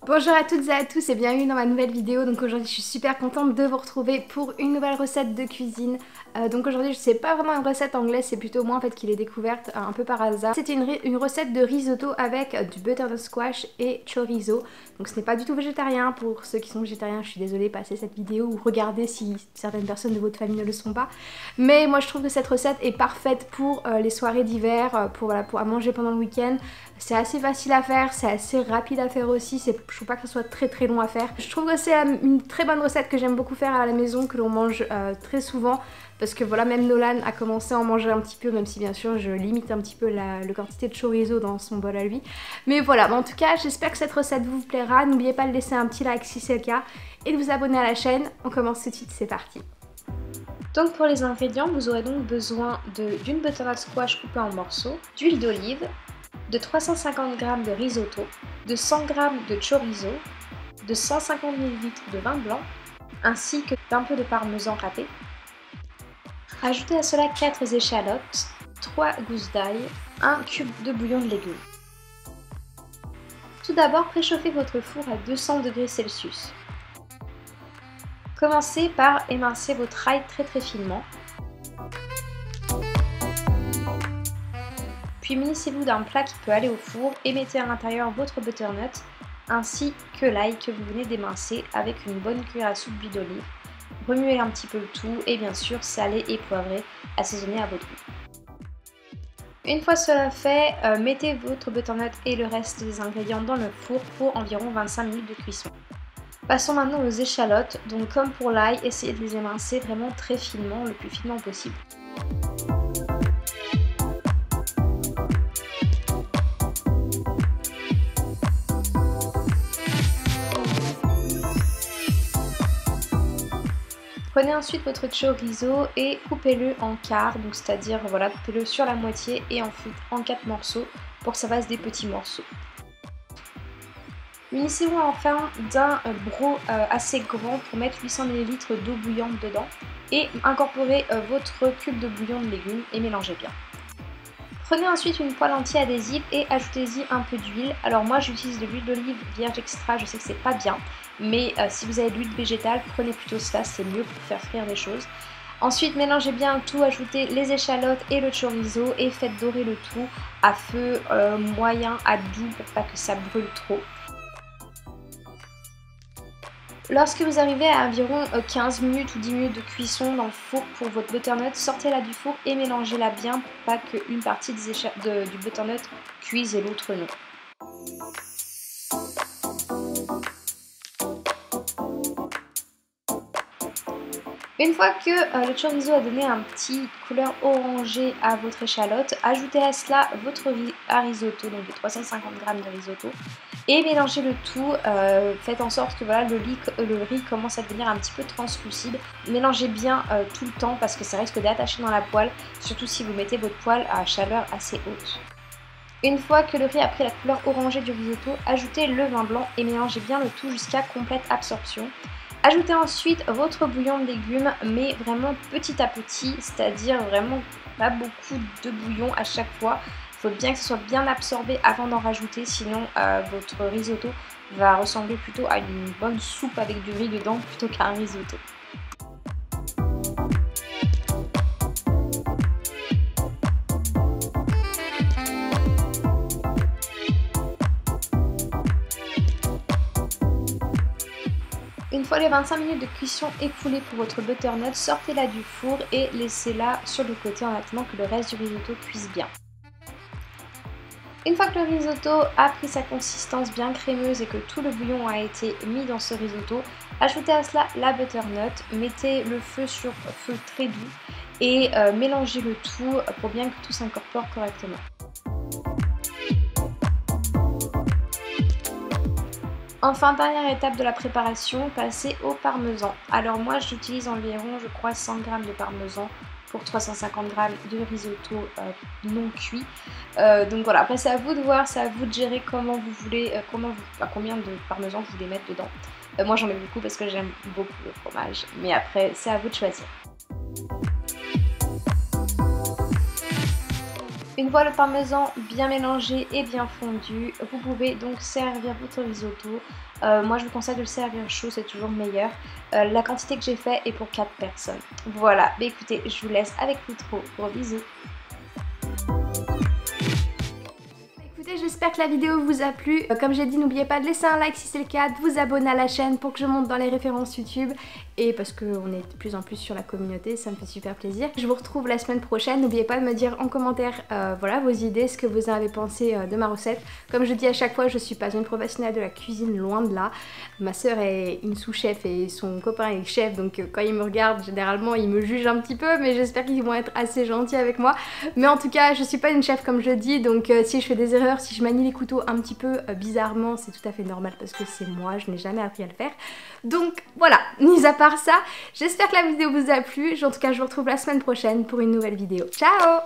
Bonjour à toutes et à tous et bienvenue dans ma nouvelle vidéo. Donc aujourd'hui je suis super contente de vous retrouver pour une nouvelle recette de cuisine. Donc aujourd'hui je sais pas vraiment une recette anglaise, c'est plutôt moi en fait qui l'ai découverte un peu par hasard. C'était une recette de risotto avec du butternut squash et chorizo. Donc ce n'est pas du tout végétarien, pour ceux qui sont végétariens je suis désolée, passez cette vidéo ou regardez si certaines personnes de votre famille ne le sont pas. Mais moi je trouve que cette recette est parfaite pour les soirées d'hiver, pour à manger pendant le week-end. C'est assez facile à faire, c'est assez rapide à faire aussi, je trouve pas que ce soit très long à faire. Je trouve que c'est une très bonne recette que j'aime beaucoup faire à la maison, que l'on mange très souvent. Parce que voilà, même Nolan a commencé à en manger un petit peu, même si bien sûr je limite un petit peu la quantité de chorizo dans son bol à lui. Mais voilà, en tout cas j'espère que cette recette vous plaira. N'oubliez pas de laisser un petit like si c'est le cas et de vous abonner à la chaîne. On commence tout de suite, c'est parti. Donc pour les ingrédients, vous aurez donc besoin d'une butternut squash coupée en morceaux, d'huile d'olive, de 350 g de risotto, de 100 g de chorizo, de 150 ml de vin blanc, ainsi que d'un peu de parmesan râpé. Ajoutez à cela 4 échalotes, 3 gousses d'ail, 1 cube de bouillon de légumes. Tout d'abord, préchauffez votre four à 200 degrés Celsius. Commencez par émincer votre ail très finement. Puis munissez-vous d'un plat qui peut aller au four et mettez à l'intérieur votre butternut ainsi que l'ail que vous venez d'émincer avec une bonne cuillère à soupe d'huile d'olive. Remuez un petit peu le tout et bien sûr salez et poivrez, assaisonnez à votre goût. Une fois cela fait, mettez votre butternut et le reste des ingrédients dans le four pour environ 25 minutes de cuisson. Passons maintenant aux échalotes, donc comme pour l'ail, essayez de les émincer vraiment très finement, le plus finement possible. Prenez ensuite votre chorizo et coupez-le en quarts, donc c'est-à-dire voilà, coupez-le sur la moitié et ensuite en 4 morceaux pour que ça fasse des petits morceaux. Munissez-vous enfin d'un broc assez grand pour mettre 800 ml d'eau bouillante dedans et incorporez votre cube de bouillon de légumes et mélangez bien. Prenez ensuite une poêle anti-adhésive et ajoutez-y un peu d'huile. Alors moi j'utilise de l'huile d'olive vierge extra, je sais que c'est pas bien, mais si vous avez de l'huile végétale, prenez plutôt cela, c'est mieux pour faire frire les choses. Ensuite mélangez bien le tout, ajoutez les échalotes et le chorizo et faites dorer le tout à feu moyen à doux pour pas que ça brûle trop. Lorsque vous arrivez à environ 15 minutes ou 10 minutes de cuisson dans le four pour votre butternut, sortez-la du four et mélangez-la bien pour pas qu'une partie du butternut cuise et l'autre non. Une fois que le chorizo a donné un petit couleur orangée à votre échalote, ajoutez à cela votre riz à risotto, donc de 350 g de risotto, et mélangez le tout. Faites en sorte que voilà, le riz commence à devenir un petit peu translucide. Mélangez bien tout le temps parce que ça risque d'attacher dans la poêle, surtout si vous mettez votre poêle à chaleur assez haute. Une fois que le riz a pris la couleur orangée du risotto, ajoutez le vin blanc et mélangez bien le tout jusqu'à complète absorption. Ajoutez ensuite votre bouillon de légumes, mais vraiment petit à petit, c'est-à-dire vraiment pas beaucoup de bouillon à chaque fois. Il faut bien que ce soit bien absorbé avant d'en rajouter, sinon votre risotto va ressembler plutôt à une bonne soupe avec du riz dedans plutôt qu'à un risotto. Une fois les 25 minutes de cuisson écoulées pour votre butternut, sortez-la du four et laissez-la sur le côté en attendant que le reste du risotto cuise bien. Une fois que le risotto a pris sa consistance bien crémeuse et que tout le bouillon a été mis dans ce risotto, ajoutez à cela la butternut, mettez le feu sur feu très doux et mélangez le tout pour bien que tout s'incorpore correctement. Enfin, dernière étape de la préparation, passez au parmesan. Alors moi j'utilise environ, je crois, 100 g de parmesan pour 350 g de risotto non cuit. Donc voilà, après c'est à vous de voir, c'est à vous de gérer comment vous voulez, combien de parmesan vous voulez mettre dedans. Moi j'en mets beaucoup parce que j'aime beaucoup le fromage, mais après c'est à vous de choisir. Une fois le parmesan bien mélangé et bien fondu, vous pouvez donc servir votre risotto. Moi je vous conseille de le servir chaud, c'est toujours meilleur. La quantité que j'ai fait est pour 4 personnes. Voilà, bah écoutez, je vous laisse avec l'outro. Gros bisous. J'espère que la vidéo vous a plu. Comme j'ai dit, n'oubliez pas de laisser un like si c'est le cas, de vous abonner à la chaîne pour que je monte dans les références YouTube et parce qu'on est de plus en plus sur la communauté, ça me fait super plaisir. Je vous retrouve la semaine prochaine. N'oubliez pas de me dire en commentaire voilà, vos idées, ce que vous avez pensé de ma recette. Comme je dis à chaque fois, je suis pas une professionnelle de la cuisine, loin de là. Ma soeur est une sous-chef et son copain est chef, donc quand ils me regardent, généralement ils me jugent un petit peu, mais j'espère qu'ils vont être assez gentils avec moi. Mais en tout cas, je suis pas une chef comme je dis, donc si je fais des erreurs, si je manie les couteaux un petit peu bizarrement, c'est tout à fait normal parce que c'est moi, je n'ai jamais appris à le faire. Donc voilà, mis à part ça, j'espère que la vidéo vous a plu. En tout cas, je vous retrouve la semaine prochaine pour une nouvelle vidéo. Ciao!